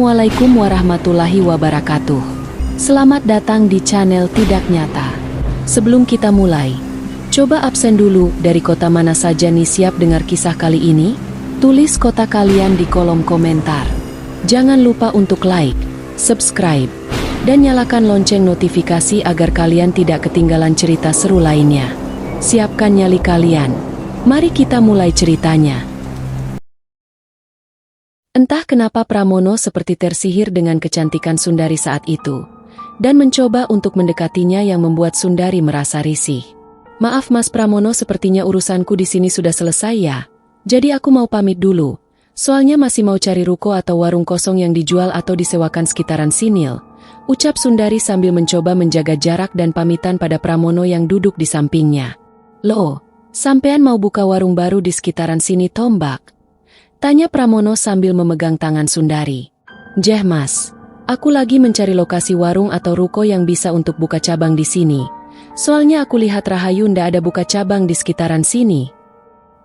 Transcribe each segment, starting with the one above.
Assalamualaikum warahmatullahi wabarakatuh. Selamat datang di channel Tidak Nyata. Sebelum kita mulai, coba absen dulu dari kota mana saja nih siap dengar kisah kali ini? Tulis kota kalian di kolom komentar. Jangan lupa untuk like, subscribe, dan nyalakan lonceng notifikasi agar kalian tidak ketinggalan cerita seru lainnya. Siapkan nyali kalian. Mari kita mulai ceritanya. Entah kenapa Pramono seperti tersihir dengan kecantikan Sundari saat itu, dan mencoba untuk mendekatinya yang membuat Sundari merasa risih. Maaf Mas Pramono, sepertinya urusanku di sini sudah selesai ya. Jadi aku mau pamit dulu. Soalnya masih mau cari ruko atau warung kosong yang dijual atau disewakan sekitaran sini, ucap Sundari sambil mencoba menjaga jarak dan pamitan pada Pramono yang duduk di sampingnya. Loh, sampean mau buka warung baru di sekitaran sini Tombak? Tanya Pramono sambil memegang tangan Sundari. Jeh Mas, aku lagi mencari lokasi warung atau ruko yang bisa untuk buka cabang di sini. Soalnya aku lihat Rahayu ndak ada buka cabang di sekitaran sini.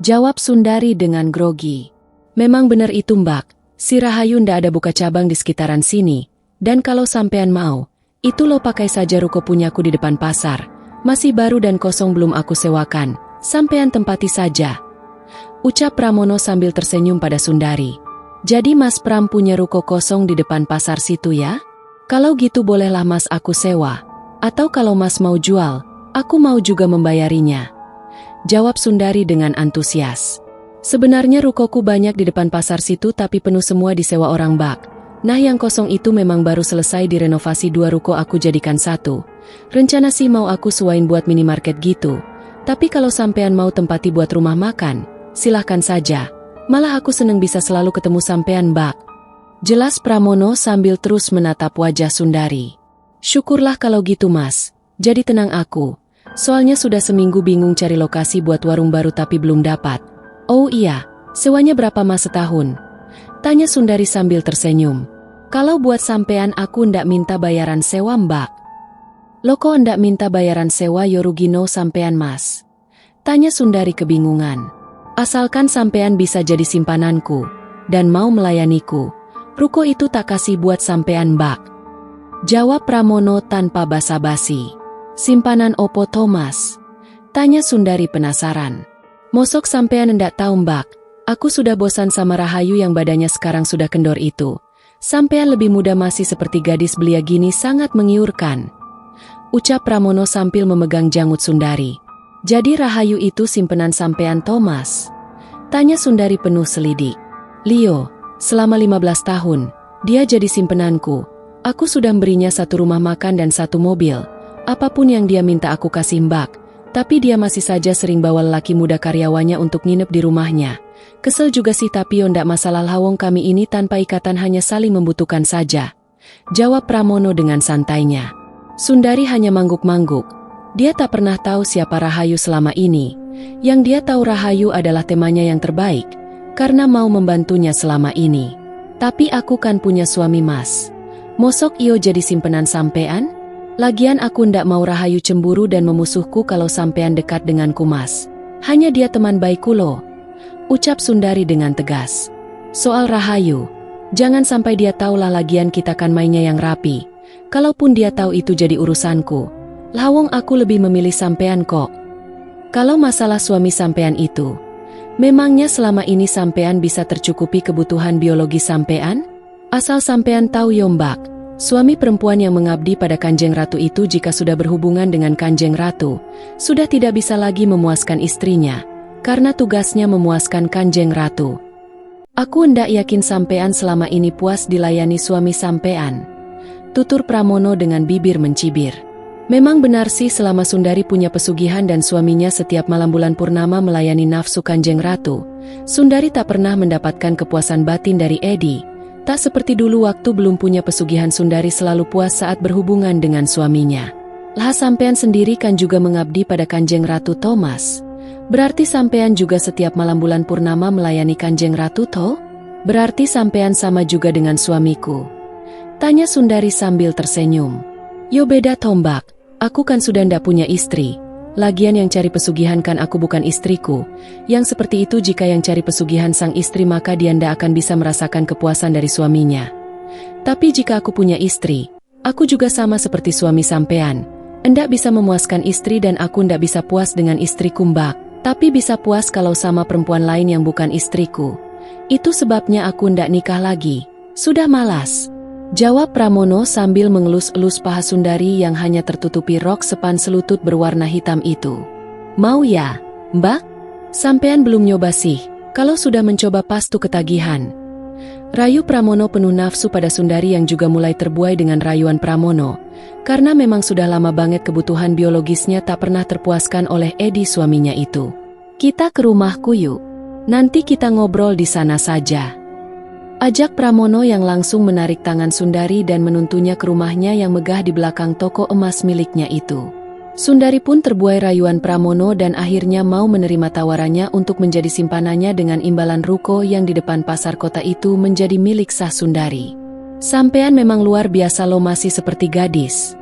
Jawab Sundari dengan grogi. Memang benar itu Mbak, si Rahayu ndak ada buka cabang di sekitaran sini. Dan kalau sampean mau, itu lo pakai saja ruko punyaku di depan pasar. Masih baru dan kosong belum aku sewakan, sampean tempati saja. Ucap Pramono sambil tersenyum pada Sundari. Jadi Mas Pram punya ruko kosong di depan pasar situ ya? Kalau gitu bolehlah Mas aku sewa. Atau kalau Mas mau jual, aku mau juga membayarinya. Jawab Sundari dengan antusias. Sebenarnya rukoku banyak di depan pasar situ tapi penuh semua disewa orang bak. Nah yang kosong itu memang baru selesai direnovasi 2 ruko aku jadikan 1. Rencana sih mau aku sewain buat minimarket gitu. Tapi kalau sampean mau tempati buat rumah makan, silahkan saja. Malah aku seneng bisa selalu ketemu sampean Mbak. Jelas Pramono sambil terus menatap wajah Sundari. Syukurlah kalau gitu Mas. Jadi tenang aku. Soalnya sudah seminggu bingung cari lokasi buat warung baru tapi belum dapat. Oh iya, sewanya berapa Mas setahun? Tanya Sundari sambil tersenyum. Kalau buat sampean aku ndak minta bayaran sewa Mbak. Loko ndak minta bayaran sewa yorugino sampean Mas? Tanya Sundari kebingungan. Asalkan sampean bisa jadi simpananku, dan mau melayaniku, ruko itu tak kasih buat sampean Mbak. Jawab Pramono tanpa basa-basi. Simpanan opo Thomas? Tanya Sundari penasaran. Mosok sampean ndak tahu Mbak, aku sudah bosan sama Rahayu yang badannya sekarang sudah kendor itu. Sampean lebih muda masih seperti gadis belia gini sangat menggiurkan. Ucap Pramono sambil memegang janggut Sundari. Jadi Rahayu itu simpenan sampean Thomas? Tanya Sundari penuh selidik. Lio, selama 15 tahun, dia jadi simpenanku. Aku sudah berinya 1 rumah makan dan 1 mobil. Apapun yang dia minta aku kasih Mbak. Tapi dia masih saja sering bawa lelaki muda karyawannya untuk nginep di rumahnya. Kesel juga sih tapi ndak masalah lawong kami ini tanpa ikatan hanya saling membutuhkan saja. Jawab Pramono dengan santainya. Sundari hanya mangguk-mangguk. Dia tak pernah tahu siapa Rahayu selama ini. Yang dia tahu Rahayu adalah temannya yang terbaik, karena mau membantunya selama ini. Tapi aku kan punya suami Mas. Mosok iyo jadi simpenan sampean? Lagian aku ndak mau Rahayu cemburu dan memusuhku kalau sampean dekat denganku Mas. Hanya dia teman baikku loh. Ucap Sundari dengan tegas. Soal Rahayu, jangan sampai dia tahu lah lagian kita kan mainnya yang rapi. Kalaupun dia tahu itu jadi urusanku. Lawong aku lebih memilih sampean kok. Kalau masalah suami sampean itu, memangnya selama ini sampean bisa tercukupi kebutuhan biologi sampean? Asal sampean tahu Yombak, suami perempuan yang mengabdi pada Kanjeng Ratu itu jika sudah berhubungan dengan Kanjeng Ratu, sudah tidak bisa lagi memuaskan istrinya, karena tugasnya memuaskan Kanjeng Ratu. Aku ndak yakin sampean selama ini puas dilayani suami sampean. Tutur Pramono dengan bibir mencibir. Memang benar sih selama Sundari punya pesugihan dan suaminya setiap malam bulan purnama melayani nafsu Kanjeng Ratu, Sundari tak pernah mendapatkan kepuasan batin dari Edi. Tak seperti dulu waktu belum punya pesugihan Sundari selalu puas saat berhubungan dengan suaminya. Lah sampean sendiri kan juga mengabdi pada Kanjeng Ratu Thomas. Berarti sampean juga setiap malam bulan purnama melayani Kanjeng Ratu toh? Berarti sampean sama juga dengan suamiku? Tanya Sundari sambil tersenyum. Yo beda Tombak. Aku kan sudah ndak punya istri. Lagian yang cari pesugihan kan aku bukan istriku. Yang seperti itu jika yang cari pesugihan sang istri maka dia ndak akan bisa merasakan kepuasan dari suaminya. Tapi jika aku punya istri, aku juga sama seperti suami sampean. Endak bisa memuaskan istri dan aku ndak bisa puas dengan istriku Mbak. Tapi bisa puas kalau sama perempuan lain yang bukan istriku. Itu sebabnya aku ndak nikah lagi. Sudah malas. Jawab Pramono sambil mengelus-elus paha Sundari yang hanya tertutupi rok sepan selutut berwarna hitam itu. Mau ya, Mbak? Sampean belum nyoba sih, kalau sudah mencoba pastu ketagihan. Rayu Pramono penuh nafsu pada Sundari yang juga mulai terbuai dengan rayuan Pramono, karena memang sudah lama banget kebutuhan biologisnya tak pernah terpuaskan oleh Edi suaminya itu. Kita ke rumahku yuk, nanti kita ngobrol di sana saja. Ajak Pramono yang langsung menarik tangan Sundari dan menuntunnya ke rumahnya yang megah di belakang toko emas miliknya itu. Sundari pun terbuai rayuan Pramono dan akhirnya mau menerima tawarannya untuk menjadi simpanannya dengan imbalan ruko yang di depan pasar kota itu menjadi milik sah Sundari. Sampean memang luar biasa lo masih seperti gadis.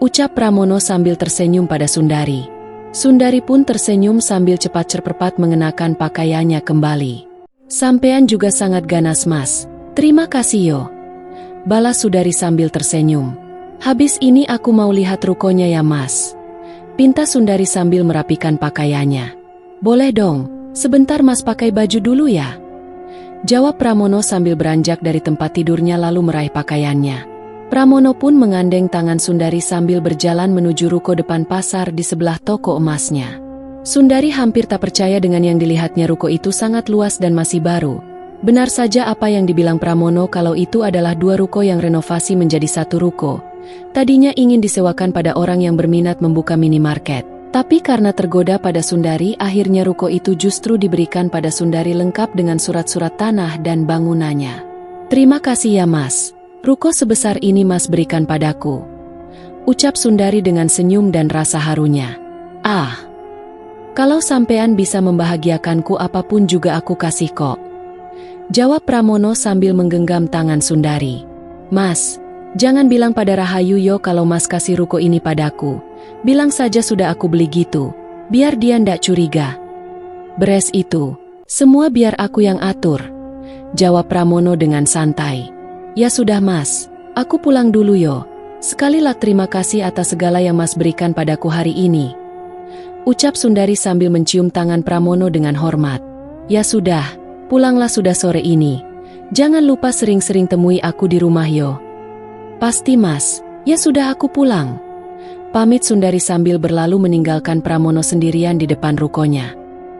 Ucap Pramono sambil tersenyum pada Sundari. Sundari pun tersenyum sambil cepat cerpepat mengenakan pakaiannya kembali. Sampean juga sangat ganas mas. Terima kasih yo. Balas Sundari sambil tersenyum. Habis ini aku mau lihat rukonya ya mas. Pinta Sundari sambil merapikan pakaiannya. Boleh dong, sebentar mas pakai baju dulu ya. Jawab Pramono sambil beranjak dari tempat tidurnya lalu meraih pakaiannya. Pramono pun mengandeng tangan Sundari sambil berjalan menuju ruko depan pasar di sebelah toko emasnya. Sundari hampir tak percaya dengan yang dilihatnya ruko itu sangat luas dan masih baru. Benar saja apa yang dibilang Pramono kalau itu adalah dua ruko yang renovasi menjadi satu ruko. Tadinya ingin disewakan pada orang yang berminat membuka minimarket. Tapi karena tergoda pada Sundari, akhirnya ruko itu justru diberikan pada Sundari lengkap dengan surat-surat tanah dan bangunannya. Terima kasih ya mas. Ruko sebesar ini mas berikan padaku. Ucap Sundari dengan senyum dan rasa harunya. Ah. Kalau sampean bisa membahagiakanku apapun juga aku kasih kok. Jawab Pramono sambil menggenggam tangan Sundari. Mas, jangan bilang pada Rahayu yo kalau mas kasih ruko ini padaku. Bilang saja sudah aku beli gitu, biar dia ndak curiga. Beres itu, semua biar aku yang atur. Jawab Pramono dengan santai. Ya sudah mas, aku pulang dulu yo. Sekali lagi terima kasih atas segala yang mas berikan padaku hari ini. Ucap Sundari sambil mencium tangan Pramono dengan hormat. Ya sudah, pulanglah sudah sore ini. Jangan lupa sering-sering temui aku di rumah yo. Pasti mas, ya sudah aku pulang. Pamit Sundari sambil berlalu meninggalkan Pramono sendirian di depan rukonya.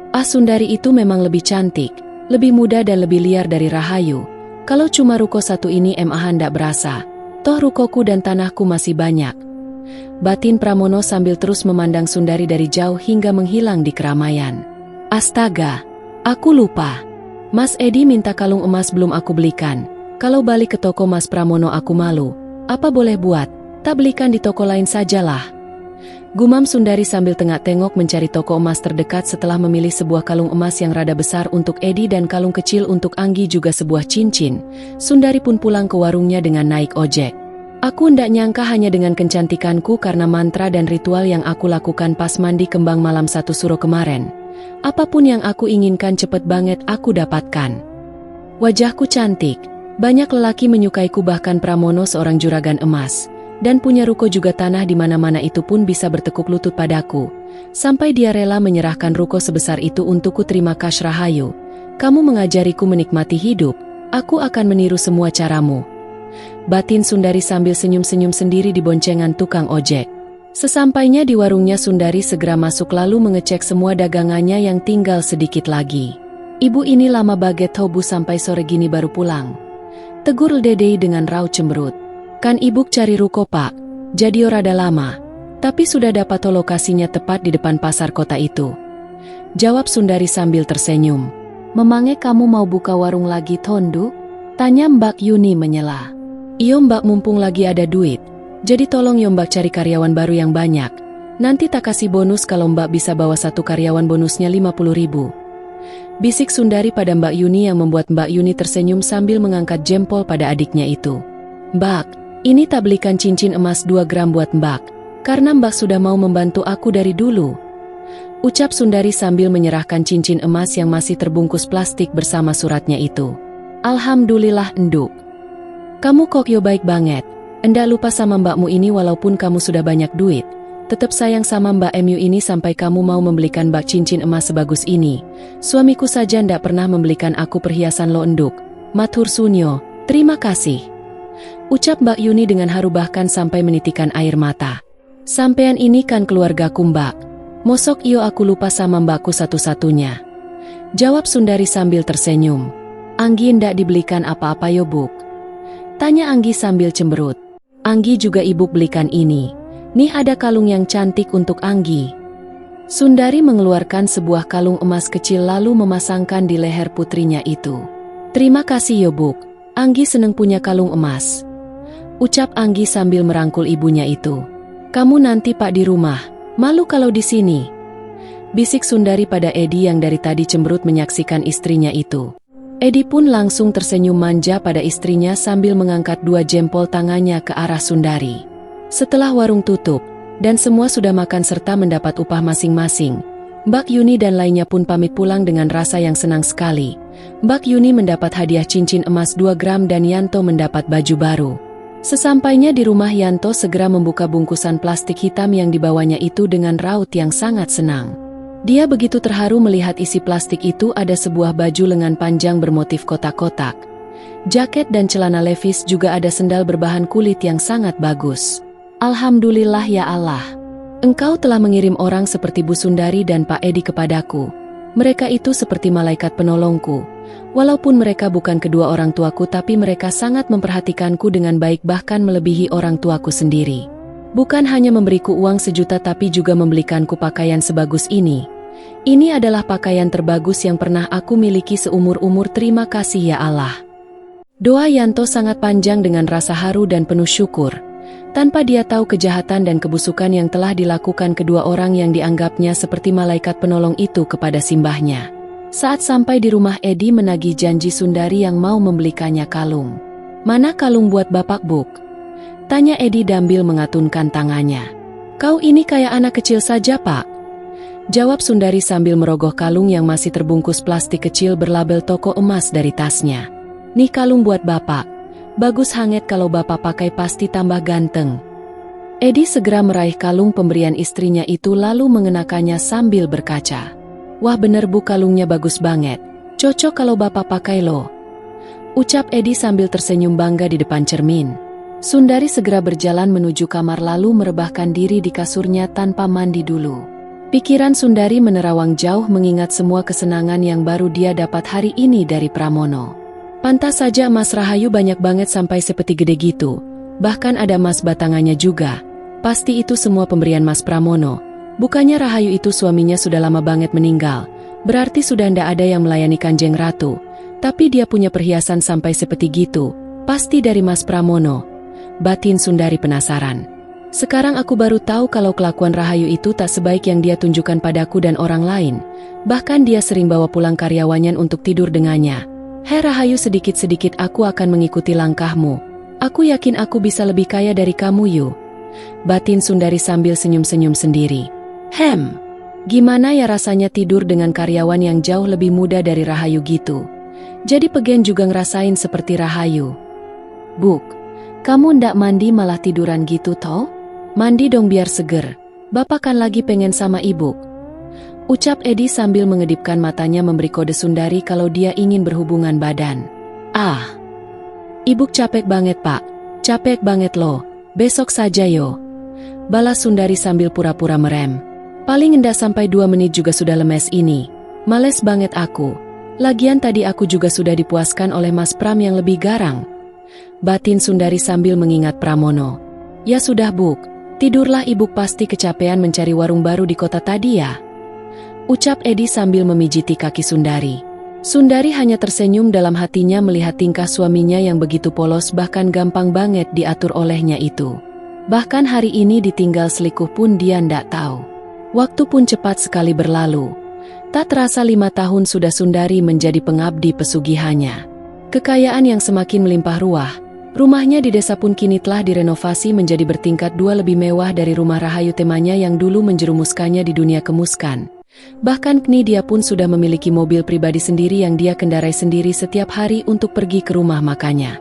Ah Sundari itu memang lebih cantik, lebih muda dan lebih liar dari Rahayu. Kalau cuma ruko satu ini hendak berasa. Toh rukoku dan tanahku masih banyak. Batin Pramono sambil terus memandang Sundari dari jauh hingga menghilang di keramaian. Astaga, aku lupa. Mas Edi minta kalung emas belum aku belikan. Kalau balik ke toko Mas Pramono aku malu. Apa boleh buat, tak belikan di toko lain sajalah. Gumam Sundari sambil tengok-tengok mencari toko emas terdekat setelah memilih sebuah kalung emas yang rada besar untuk Edi dan kalung kecil untuk Anggi juga sebuah cincin. Sundari pun pulang ke warungnya dengan naik ojek. Aku ndak nyangka hanya dengan kecantikanku karena mantra dan ritual yang aku lakukan pas mandi kembang malam satu suro kemarin. Apapun yang aku inginkan cepet banget aku dapatkan. Wajahku cantik, banyak lelaki menyukaiku bahkan Pramono seorang juragan emas. Dan punya ruko juga tanah di mana-mana itu pun bisa bertekuk lutut padaku. Sampai dia rela menyerahkan ruko sebesar itu untukku terima kasih Rahayu. Kamu mengajariku menikmati hidup, aku akan meniru semua caramu. Batin Sundari sambil senyum-senyum sendiri di boncengan tukang ojek. Sesampainya di warungnya Sundari segera masuk lalu mengecek semua dagangannya yang tinggal sedikit lagi. Ibu ini lama baget hobu sampai sore gini baru pulang. Tegur Dedei dengan raut cemberut. Kan ibu cari ruko pak, jadi rada lama. Tapi sudah dapat lokasinya tepat di depan pasar kota itu. Jawab Sundari sambil tersenyum. Memangnya kamu mau buka warung lagi Tondu? Tanya Mbak Yuni menyela. Iyo mbak mumpung lagi ada duit. Jadi tolong yo mbak cari karyawan baru yang banyak. Nanti tak kasih bonus kalau mbak bisa bawa satu karyawan bonusnya 50.000. Bisik Sundari pada Mbak Yuni yang membuat Mbak Yuni tersenyum sambil mengangkat jempol pada adiknya itu. Mbak, ini tak belikan cincin emas 2 gram buat mbak. Karena mbak sudah mau membantu aku dari dulu. Ucap Sundari sambil menyerahkan cincin emas yang masih terbungkus plastik bersama suratnya itu. Alhamdulillah enduk. Kamu kok yo baik banget. Ndak lupa sama mbakmu ini walaupun kamu sudah banyak duit. Tetap sayang sama Mbak MU ini sampai kamu mau membelikan bak cincin emas sebagus ini. Suamiku saja ndak pernah membelikan aku perhiasan lo enduk. Matur sunyo, terima kasih. Ucap Mbak Yuni dengan haru bahkan sampai menitikan air mata. Sampean ini kan keluargaku Mbak. Mosok iyo aku lupa sama mbakku satu-satunya. Jawab Sundari sambil tersenyum. Anggi ndak dibelikan apa-apa yo Buk? Tanya Anggi sambil cemberut. Anggi juga ibu belikan ini. Nih ada kalung yang cantik untuk Anggi. Sundari mengeluarkan sebuah kalung emas kecil lalu memasangkan di leher putrinya itu. Terima kasih yo Buk, Anggi seneng punya kalung emas. Ucap Anggi sambil merangkul ibunya itu. Kamu nanti pak di rumah, malu kalau di sini. Bisik Sundari pada Edi yang dari tadi cemberut menyaksikan istrinya itu. Edi pun langsung tersenyum manja pada istrinya sambil mengangkat dua jempol tangannya ke arah Sundari. Setelah warung tutup, dan semua sudah makan serta mendapat upah masing-masing, Mbak Yuni dan lainnya pun pamit pulang dengan rasa yang senang sekali. Mbak Yuni mendapat hadiah cincin emas 2 gram dan Yanto mendapat baju baru. Sesampainya di rumah, Yanto segera membuka bungkusan plastik hitam yang dibawanya itu dengan raut yang sangat senang. Dia begitu terharu melihat isi plastik itu ada sebuah baju lengan panjang bermotif kotak-kotak. Jaket dan celana levis juga ada sendal berbahan kulit yang sangat bagus. Alhamdulillah ya Allah. Engkau telah mengirim orang seperti Bu Sundari dan Pak Edi kepadaku. Mereka itu seperti malaikat penolongku. Walaupun mereka bukan kedua orang tuaku tapi mereka sangat memperhatikanku dengan baik bahkan melebihi orang tuaku sendiri. Bukan hanya memberiku uang 1 juta tapi juga membelikanku pakaian sebagus ini. Ini adalah pakaian terbagus yang pernah aku miliki seumur-umur. Terima kasih ya Allah. Doa Yanto sangat panjang dengan rasa haru dan penuh syukur. Tanpa dia tahu kejahatan dan kebusukan yang telah dilakukan kedua orang yang dianggapnya seperti malaikat penolong itu kepada simbahnya. Saat sampai di rumah, Edi menagih janji Sundari yang mau membelikannya kalung. Mana kalung buat Bapak Buk? Tanya Edi sambil mengatunkan tangannya. Kau ini kayak anak kecil saja Pak. Jawab Sundari sambil merogoh kalung yang masih terbungkus plastik kecil berlabel toko emas dari tasnya. Nih kalung buat Bapak. Bagus hangat kalau Bapak pakai pasti tambah ganteng. Edi segera meraih kalung pemberian istrinya itu lalu mengenakannya sambil berkaca. Wah bener Bu, kalungnya bagus banget. Cocok kalau Bapak pakai loh. Ucap Edi sambil tersenyum bangga di depan cermin. Sundari segera berjalan menuju kamar lalu merebahkan diri di kasurnya tanpa mandi dulu. Pikiran Sundari menerawang jauh mengingat semua kesenangan yang baru dia dapat hari ini dari Pramono. Pantas saja emas Rahayu banyak banget sampai seperti gede gitu. Bahkan ada emas batangannya juga. Pasti itu semua pemberian Mas Pramono. Bukannya Rahayu itu suaminya sudah lama banget meninggal. Berarti sudah ndak ada yang melayani Kanjeng Ratu. Tapi dia punya perhiasan sampai seperti gitu. Pasti dari Mas Pramono. Batin Sundari penasaran. Sekarang aku baru tahu kalau kelakuan Rahayu itu tak sebaik yang dia tunjukkan padaku dan orang lain. Bahkan dia sering bawa pulang karyawannya untuk tidur dengannya. Hei Rahayu, sedikit-sedikit aku akan mengikuti langkahmu. Aku yakin aku bisa lebih kaya dari kamu Yu. Batin Sundari sambil senyum-senyum sendiri. Gimana ya rasanya tidur dengan karyawan yang jauh lebih muda dari Rahayu gitu. Jadi pengen juga ngerasain seperti Rahayu. Buk, kamu ndak mandi malah tiduran gitu toh? Mandi dong biar seger. Bapak kan lagi pengen sama ibu. Ucap Edi sambil mengedipkan matanya memberi kode Sundari kalau dia ingin berhubungan badan. Ibu capek banget Pak. Capek banget loh. Besok saja yo. Balas Sundari sambil pura-pura merem. Paling ndak sampai 2 menit juga sudah lemes ini. Males banget aku. Lagian tadi aku juga sudah dipuaskan oleh Mas Pram yang lebih garang. Batin Sundari sambil mengingat Pramono. Ya sudah Buk. Tidurlah ibu, pasti kecapean mencari warung baru di kota tadi ya. Ucap Edi sambil memijiti kaki Sundari. Sundari hanya tersenyum dalam hatinya melihat tingkah suaminya yang begitu polos bahkan gampang banget diatur olehnya itu. Bahkan hari ini ditinggal selingkuh pun dia ndak tahu. Waktu pun cepat sekali berlalu. Tak terasa 5 tahun sudah Sundari menjadi pengabdi pesugihannya. Kekayaan yang semakin melimpah ruah. Rumahnya di desa pun kini telah direnovasi menjadi bertingkat 2 lebih mewah dari rumah Rahayu temanya yang dulu menjerumuskannya di dunia kemuskan. Bahkan kini dia pun sudah memiliki mobil pribadi sendiri yang dia kendarai sendiri setiap hari untuk pergi ke rumah makannya.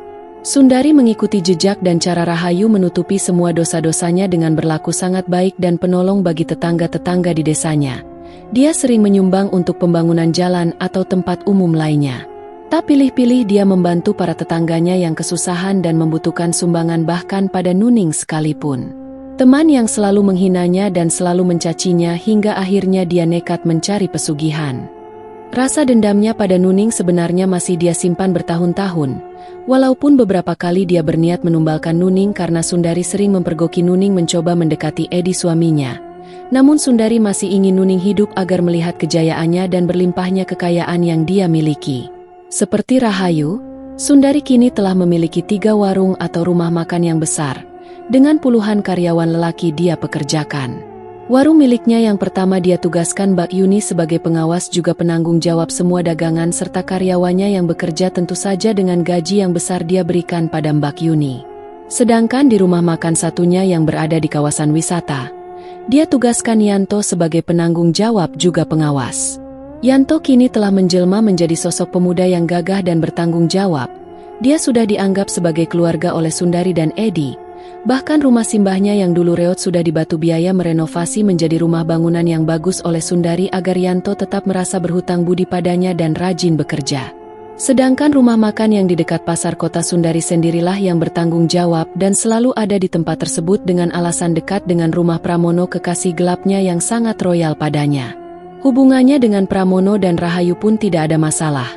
Sundari mengikuti jejak dan cara Rahayu menutupi semua dosa-dosanya dengan berlaku sangat baik dan penolong bagi tetangga-tetangga di desanya. Dia sering menyumbang untuk pembangunan jalan atau tempat umum lainnya. Tak pilih-pilih dia membantu para tetangganya yang kesusahan dan membutuhkan sumbangan bahkan pada Nuning sekalipun. Teman yang selalu menghinanya dan selalu mencacinya hingga akhirnya dia nekat mencari pesugihan. Rasa dendamnya pada Nuning sebenarnya masih dia simpan bertahun-tahun, walaupun beberapa kali dia berniat menumbalkan Nuning karena Sundari sering mempergoki Nuning mencoba mendekati Edi suaminya. Namun Sundari masih ingin Nuning hidup agar melihat kejayaannya dan berlimpahnya kekayaan yang dia miliki. Seperti Rahayu, Sundari kini telah memiliki 3 warung atau rumah makan yang besar, dengan puluhan karyawan lelaki dia pekerjakan. Warung miliknya yang pertama dia tugaskan Mbak Yuni sebagai pengawas juga penanggung jawab semua dagangan serta karyawannya yang bekerja tentu saja dengan gaji yang besar dia berikan pada Mbak Yuni. Sedangkan di rumah makan satunya yang berada di kawasan wisata, dia tugaskan Yanto sebagai penanggung jawab juga pengawas. Yanto kini telah menjelma menjadi sosok pemuda yang gagah dan bertanggung jawab. Dia sudah dianggap sebagai keluarga oleh Sundari dan Edi. Bahkan rumah simbahnya yang dulu reot sudah dibatu biaya merenovasi menjadi rumah bangunan yang bagus oleh Sundari agar Yanto tetap merasa berhutang budi padanya dan rajin bekerja. Sedangkan rumah makan yang di dekat pasar kota Sundari sendirilah yang bertanggung jawab dan selalu ada di tempat tersebut dengan alasan dekat dengan rumah Pramono kekasih gelapnya yang sangat royal padanya. Hubungannya dengan Pramono dan Rahayu pun tidak ada masalah.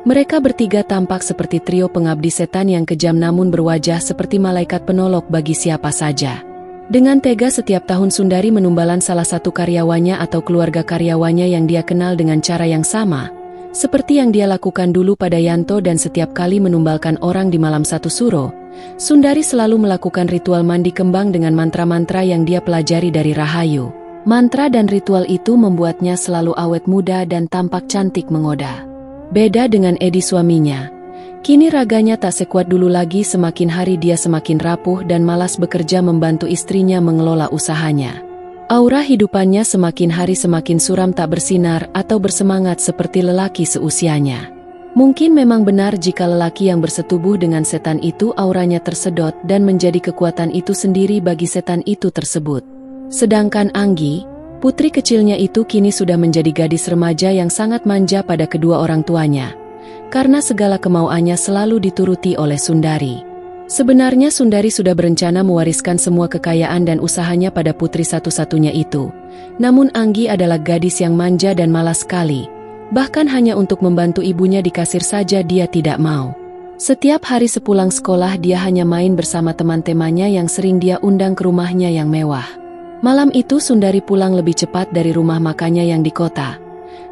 Mereka bertiga tampak seperti trio pengabdi setan yang kejam namun berwajah seperti malaikat penolok bagi siapa saja. Dengan tega setiap tahun Sundari menumbalan salah satu karyawannya atau keluarga karyawannya yang dia kenal dengan cara yang sama, seperti yang dia lakukan dulu pada Yanto dan setiap kali menumbalkan orang di malam satu suro, Sundari selalu melakukan ritual mandi kembang dengan mantra-mantra yang dia pelajari dari Rahayu. Mantra dan ritual itu membuatnya selalu awet muda dan tampak cantik menggoda. Beda dengan Edi suaminya, kini raganya tak sekuat dulu lagi, semakin hari dia semakin rapuh dan malas bekerja membantu istrinya mengelola usahanya. Aura hidupannya semakin hari semakin suram, tak bersinar atau bersemangat seperti lelaki seusianya. Mungkin memang benar jika lelaki yang bersetubuh dengan setan itu auranya tersedot dan menjadi kekuatan itu sendiri bagi setan itu tersebut. Sedangkan Anggi, putri kecilnya itu kini sudah menjadi gadis remaja yang sangat manja pada kedua orang tuanya, karena segala kemauannya selalu dituruti oleh Sundari. Sebenarnya Sundari sudah berencana mewariskan semua kekayaan dan usahanya pada putri satu-satunya itu. Namun Anggi adalah gadis yang manja dan malas sekali, bahkan hanya untuk membantu ibunya di kasir saja dia tidak mau. Setiap hari sepulang sekolah dia hanya main bersama teman-temannya yang sering dia undang ke rumahnya yang mewah. Malam itu Sundari pulang lebih cepat dari rumah makannya yang di kota.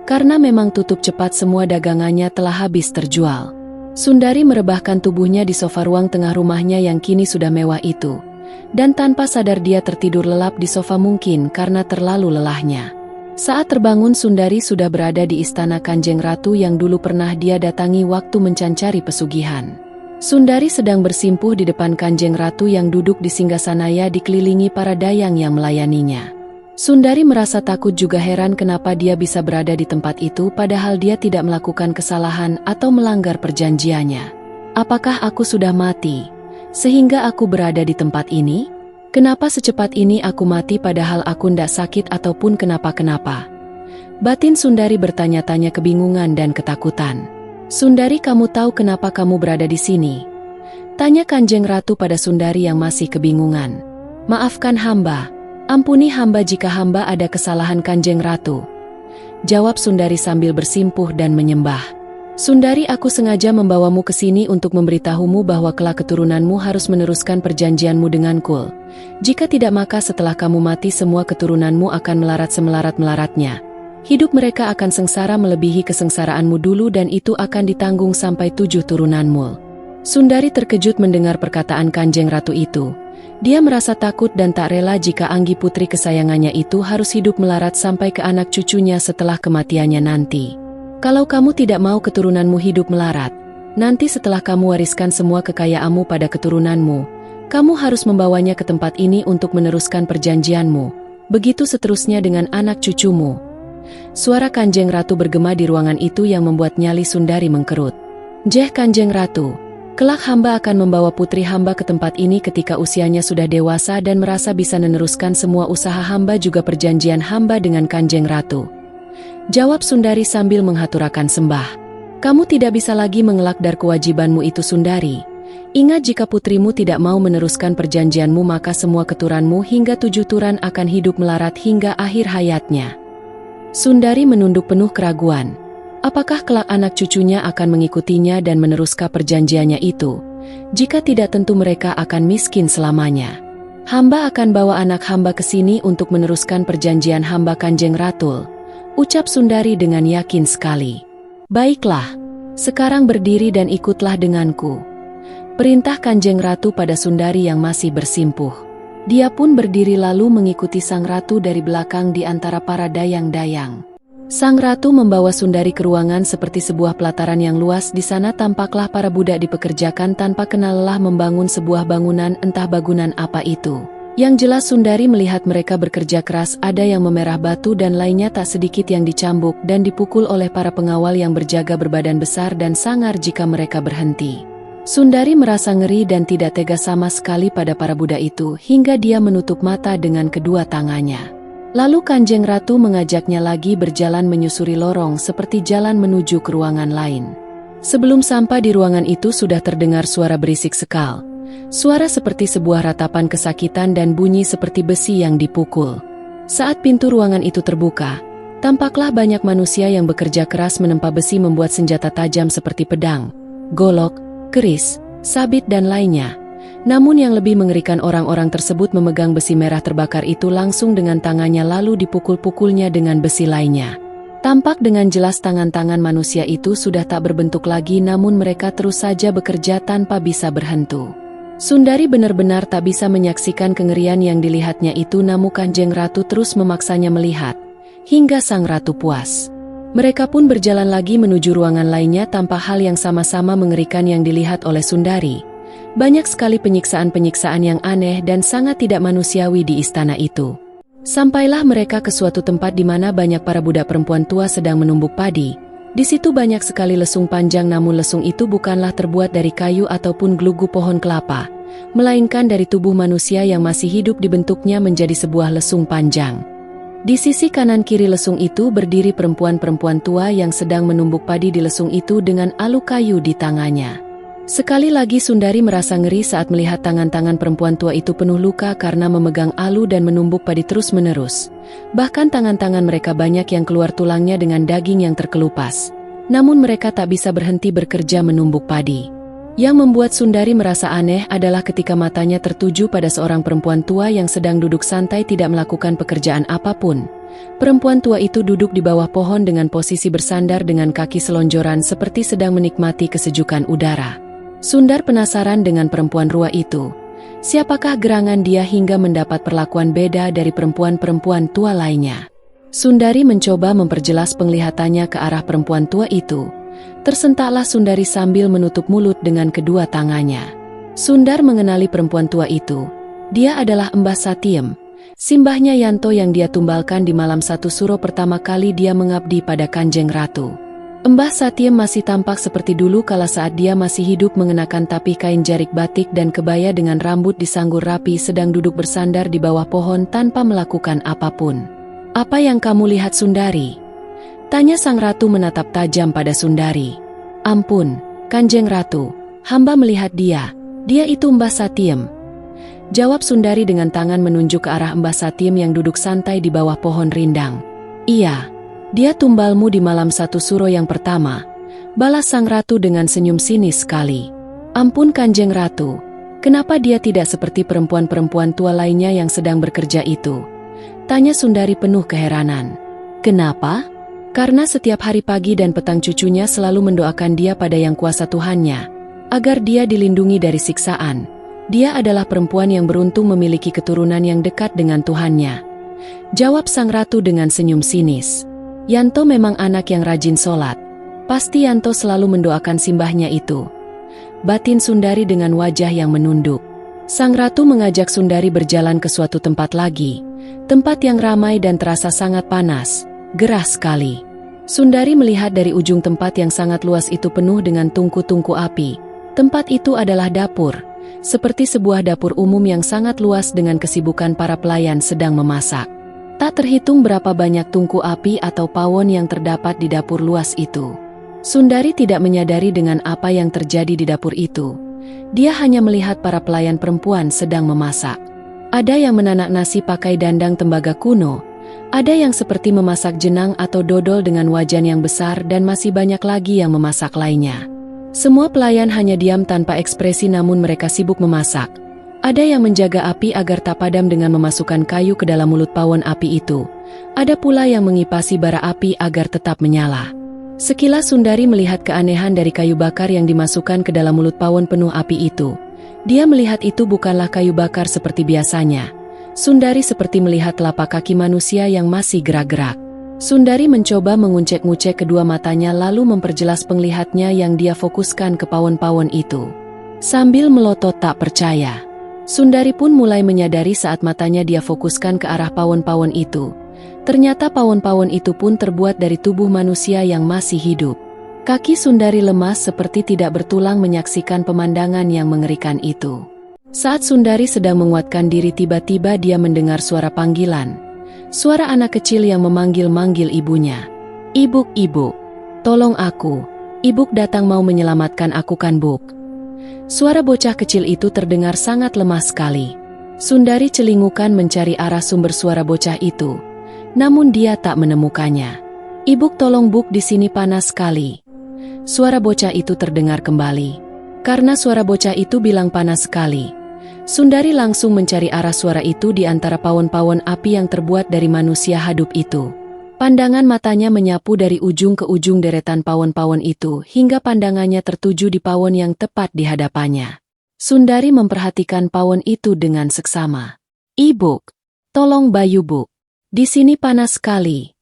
Karena memang tutup cepat semua dagangannya telah habis terjual. Sundari merebahkan tubuhnya di sofa ruang tengah rumahnya yang kini sudah mewah itu. Dan tanpa sadar dia tertidur lelap di sofa mungkin karena terlalu lelahnya. Saat terbangun Sundari sudah berada di istana Kanjeng Ratu yang dulu pernah dia datangi waktu mencancari pesugihan. Sundari sedang bersimpuh di depan Kanjeng Ratu yang duduk di singgasananya dikelilingi para dayang yang melayaninya. Sundari merasa takut juga heran kenapa dia bisa berada di tempat itu padahal dia tidak melakukan kesalahan atau melanggar perjanjiannya. Apakah aku sudah mati, sehingga aku berada di tempat ini? Kenapa secepat ini aku mati padahal aku ndak sakit ataupun kenapa-kenapa? Batin Sundari bertanya-tanya kebingungan dan ketakutan. Sundari, kamu tahu kenapa kamu berada di sini? Tanya Kanjeng Ratu pada Sundari yang masih kebingungan. Maafkan hamba, ampuni hamba jika hamba ada kesalahan Kanjeng Ratu. Jawab Sundari sambil bersimpuh dan menyembah. Sundari, aku sengaja membawamu ke sini untuk memberitahumu bahwa kelak keturunanmu harus meneruskan perjanjianmu dengan Kul. Jika tidak maka setelah kamu mati semua keturunanmu akan melarat semelarat-melaratnya. Hidup mereka akan sengsara melebihi kesengsaraanmu dulu dan itu akan ditanggung sampai 7 turunanmu. Sundari terkejut mendengar perkataan Kanjeng Ratu itu. Dia merasa takut dan tak rela jika Anggi putri kesayangannya itu harus hidup melarat sampai ke anak cucunya setelah kematiannya nanti. Kalau kamu tidak mau keturunanmu hidup melarat, nanti setelah kamu wariskan semua kekayaanmu pada keturunanmu, kamu harus membawanya ke tempat ini untuk meneruskan perjanjianmu. Begitu seterusnya dengan anak cucumu. Suara Kanjeng Ratu bergema di ruangan itu yang membuat nyali Sundari mengkerut. Jeh Kanjeng Ratu, Kelak hamba akan membawa putri hamba ke tempat ini ketika usianya sudah dewasa dan merasa bisa meneruskan semua usaha hamba juga perjanjian hamba dengan Kanjeng Ratu. Jawab Sundari sambil menghaturakan sembah. Kamu tidak bisa lagi mengelak dari kewajibanmu itu Sundari. Ingat jika putrimu tidak mau meneruskan perjanjianmu maka semua keturanmu hingga 7 turan akan hidup melarat hingga akhir hayatnya. Sundari menunduk penuh keraguan. Apakah kelak anak cucunya akan mengikutinya dan meneruskan perjanjiannya itu? Jika tidak tentu mereka akan miskin selamanya. Hamba akan bawa anak hamba ke sini untuk meneruskan perjanjian hamba Kanjeng Ratu, ucap Sundari dengan yakin sekali. Baiklah, sekarang berdiri dan ikutlah denganku. Perintah Kanjeng Ratu pada Sundari yang masih bersimpuh. Dia pun berdiri lalu mengikuti sang ratu dari belakang di antara para dayang-dayang. Sang ratu membawa Sundari ke ruangan seperti sebuah pelataran yang luas. Di sana tampaklah para budak dipekerjakan tanpa kenal lelah membangun sebuah bangunan, entah bangunan apa itu. Yang jelas Sundari melihat mereka bekerja keras, ada yang memerah batu dan lainnya tak sedikit yang dicambuk dan dipukul oleh para pengawal yang berjaga berbadan besar dan sangar jika mereka berhenti. Sundari merasa ngeri dan tidak tega sama sekali pada para budak itu hingga dia menutup mata dengan kedua tangannya. Lalu Kanjeng Ratu mengajaknya lagi berjalan menyusuri lorong seperti jalan menuju ke ruangan lain. Sebelum sampai di ruangan itu sudah terdengar suara berisik sekal. Suara seperti sebuah ratapan kesakitan dan bunyi seperti besi yang dipukul. Saat pintu ruangan itu terbuka, tampaklah banyak manusia yang bekerja keras menempa besi membuat senjata tajam seperti pedang, golok, keris, sabit dan lainnya. Namun yang lebih mengerikan orang-orang tersebut memegang besi merah terbakar itu langsung dengan tangannya lalu dipukul-pukulnya dengan besi lainnya. Tampak dengan jelas tangan-tangan manusia itu sudah tak berbentuk lagi namun mereka terus saja bekerja tanpa bisa berhenti. Sundari benar-benar tak bisa menyaksikan kengerian yang dilihatnya itu namun Kanjeng Ratu terus memaksanya melihat, hingga sang ratu puas. Mereka pun berjalan lagi menuju ruangan lainnya tanpa hal yang sama-sama mengerikan yang dilihat oleh Sundari. Banyak sekali penyiksaan-penyiksaan yang aneh dan sangat tidak manusiawi di istana itu. Sampailah mereka ke suatu tempat di mana banyak para budak perempuan tua sedang menumbuk padi. Di situ banyak sekali lesung panjang namun lesung itu bukanlah terbuat dari kayu ataupun gelugu pohon kelapa, melainkan dari tubuh manusia yang masih hidup dibentuknya menjadi sebuah lesung panjang. Di sisi kanan kiri lesung itu berdiri perempuan-perempuan tua yang sedang menumbuk padi di lesung itu dengan alu kayu di tangannya. Sekali lagi Sundari merasa ngeri saat melihat tangan-tangan perempuan tua itu penuh luka karena memegang alu dan menumbuk padi terus-menerus. Bahkan tangan-tangan mereka banyak yang keluar tulangnya dengan daging yang terkelupas. Namun mereka tak bisa berhenti bekerja menumbuk padi. Yang membuat Sundari merasa aneh adalah ketika matanya tertuju pada seorang perempuan tua yang sedang duduk santai tidak melakukan pekerjaan apapun. Perempuan tua itu duduk di bawah pohon dengan posisi bersandar dengan kaki selonjoran seperti sedang menikmati kesejukan udara. Sundar penasaran dengan perempuan tua itu. Siapakah gerangan dia hingga mendapat perlakuan beda dari perempuan-perempuan tua lainnya? Sundari mencoba memperjelas penglihatannya ke arah perempuan tua itu. Tersentaklah Sundari sambil menutup mulut dengan kedua tangannya. Sundar mengenali perempuan tua itu. Dia adalah Mbah Satiem, simbahnya Yanto yang dia tumbalkan di malam satu suro pertama kali dia mengabdi pada Kanjeng Ratu. Mbah Satiem masih tampak seperti dulu kala saat dia masih hidup mengenakan tapih kain jarik batik dan kebaya dengan rambut disanggur rapi sedang duduk bersandar di bawah pohon tanpa melakukan apapun. Apa yang kamu lihat Sundari? Tanya sang ratu menatap tajam pada Sundari. Ampun, Kanjeng Ratu, hamba melihat dia itu Mbah Satiem. Jawab Sundari dengan tangan menunjuk ke arah Mbah Satiem yang duduk santai di bawah pohon rindang. Iya. Dia tumbalmu di malam satu suro yang pertama, balas sang ratu dengan senyum sinis sekali. Ampun Kanjeng Ratu, kenapa dia tidak seperti perempuan-perempuan tua lainnya yang sedang bekerja itu? Tanya Sundari penuh keheranan. Kenapa? Karena setiap hari pagi dan petang cucunya selalu mendoakan dia pada yang kuasa Tuhannya, agar dia dilindungi dari siksaan. Dia adalah perempuan yang beruntung memiliki keturunan yang dekat dengan Tuhannya. Jawab sang ratu dengan senyum sinis. Yanto memang anak yang rajin sholat. Pasti Yanto selalu mendoakan simbahnya itu. Batin Sundari dengan wajah yang menunduk. Sang ratu mengajak Sundari berjalan ke suatu tempat lagi. Tempat yang ramai dan terasa sangat panas, gerah sekali. Sundari melihat dari ujung tempat yang sangat luas itu penuh dengan tungku-tungku api. Tempat itu adalah dapur, seperti sebuah dapur umum yang sangat luas dengan kesibukan para pelayan sedang memasak. Tak terhitung berapa banyak tungku api atau pawon yang terdapat di dapur luas itu. Sundari tidak menyadari dengan apa yang terjadi di dapur itu. Dia hanya melihat para pelayan perempuan sedang memasak. Ada yang menanak nasi pakai dandang tembaga kuno, ada yang seperti memasak jenang atau dodol dengan wajan yang besar, dan masih banyak lagi yang memasak lainnya. Semua pelayan hanya diam tanpa ekspresi, namun mereka sibuk memasak. Ada yang menjaga api agar tak padam dengan memasukkan kayu ke dalam mulut pawon api itu. Ada pula yang mengipasi bara api agar tetap menyala. Sekilas Sundari melihat keanehan dari kayu bakar yang dimasukkan ke dalam mulut pawon penuh api itu. Dia melihat itu bukanlah kayu bakar seperti biasanya. Sundari seperti melihat telapak kaki manusia yang masih gerak-gerak. Sundari mencoba menguncek-ngucek kedua matanya lalu memperjelas penglihatnya yang dia fokuskan ke pawon-pawon itu. Sambil melotot tak percaya. Sundari pun mulai menyadari saat matanya dia fokuskan ke arah pawon-pawon itu. Ternyata pawon-pawon itu pun terbuat dari tubuh manusia yang masih hidup. Kaki Sundari lemas seperti tidak bertulang menyaksikan pemandangan yang mengerikan itu. Saat Sundari sedang menguatkan diri, tiba-tiba dia mendengar suara panggilan. Suara anak kecil yang memanggil-manggil ibunya. "Ibuk, Ibuk, tolong aku. Ibuk datang mau menyelamatkan aku kan, Buk?" Suara bocah kecil itu terdengar sangat lemah sekali. Sundari celingukan mencari arah sumber suara bocah itu. Namun dia tak menemukannya. "Ibuk, tolong Buk, di sini panas sekali." Suara bocah itu terdengar kembali. Karena suara bocah itu bilang panas sekali, Sundari langsung mencari arah suara itu di antara pawon-pawon api yang terbuat dari manusia hidup itu. Pandangan matanya menyapu dari ujung ke ujung deretan pawon-pawon itu hingga pandangannya tertuju di pawon yang tepat di hadapannya. Sundari memperhatikan pawon itu dengan seksama. "Ibuk, tolong Bayu, Buk. Di sini panas sekali."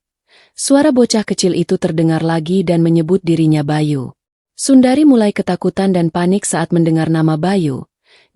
Suara bocah kecil itu terdengar lagi dan menyebut dirinya Bayu. Sundari mulai ketakutan dan panik saat mendengar nama Bayu.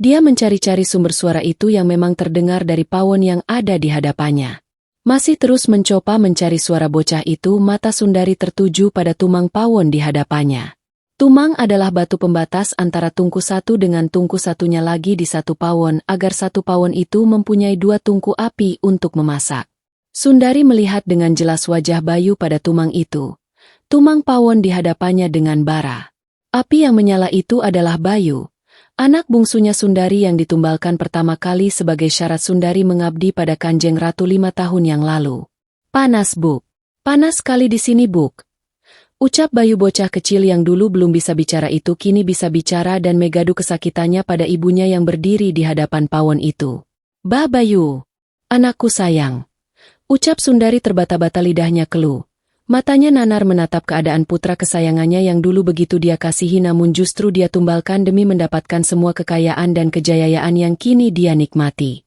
Dia mencari-cari sumber suara itu yang memang terdengar dari pawon yang ada di hadapannya. Masih terus mencoba mencari suara bocah itu, mata Sundari tertuju pada tumang pawon di hadapannya. Tumang adalah batu pembatas antara tungku satu dengan tungku satunya lagi di satu pawon agar satu pawon itu mempunyai dua tungku api untuk memasak. Sundari melihat dengan jelas wajah Bayu pada tumang itu. Tumang pawon di hadapannya dengan bara. Api yang menyala itu adalah Bayu, anak bungsunya Sundari yang ditumbalkan pertama kali sebagai syarat Sundari mengabdi pada Kanjeng Ratu 5 tahun yang lalu. "Panas, Buk. Panas sekali di sini, Buk." Ucap Bayu bocah kecil yang dulu belum bisa bicara itu kini bisa bicara dan megadu kesakitannya pada ibunya yang berdiri di hadapan pawon itu. "Bah Bayu, anakku sayang." Ucap Sundari terbata-bata, lidahnya keluh. Matanya nanar menatap keadaan putra kesayangannya yang dulu begitu dia kasihi namun justru dia tumbalkan demi mendapatkan semua kekayaan dan kejayaan yang kini dia nikmati.